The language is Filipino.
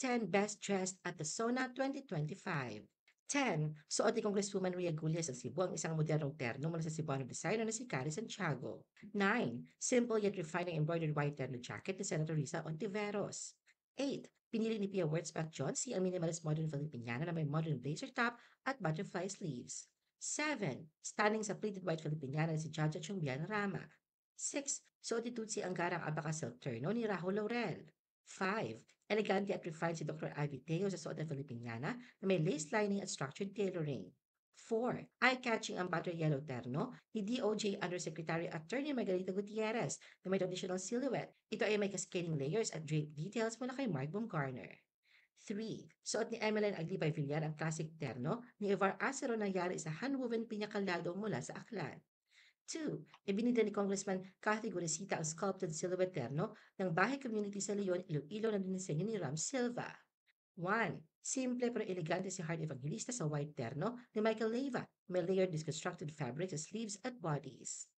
10 Best Dressed at the SONA 2025. 10. Suot ni Congresswoman Ria Gulles sa Cebu ang isang modernong terno mula sa Cebuano designer na si Cari Santiago. 9. Simple yet refined ang embroidered white terno jacket ni Senator Risa Ontiveros. 8. Pinili ni Pia Wurtzbach Johnson ang minimalist modern Filipiniana na may modern blazer top at butterfly sleeves. 7. Stunning sa pleated white Filipiniana na si Jaja Chumbian Rama. 6. Suot ni Tutsi ang garang abaka silk terno ni Rahul Laurel. 5. Elegante at refined si Dr. Ivy Teo sa suot ng Filipiniana na may lace lining at structured tailoring. 4. Eye-catching ang butter yellow terno ni DOJ Undersecretary Attorney Margarita Gutierrez na may traditional silhouette. Ito ay may cascading layers at drape details mula kay Mark Baumgartner. 3. Suot ni Emeline Aglibay Villar ang classic terno ni Ivar Acero na yari sa handwoven pinya kalado mula sa Aklan. 2. Ibinida ni Congressman Cathy Goresita ang sculpted silhouette terno ng Bahay Community sa Leon, Iloilo na dinisenyo ni Ram Silva. 1. Simple pero elegante si Heart Evangelista sa white terno ni Michael Leyva, may layered disconstructed fabric sa sleeves at bodies.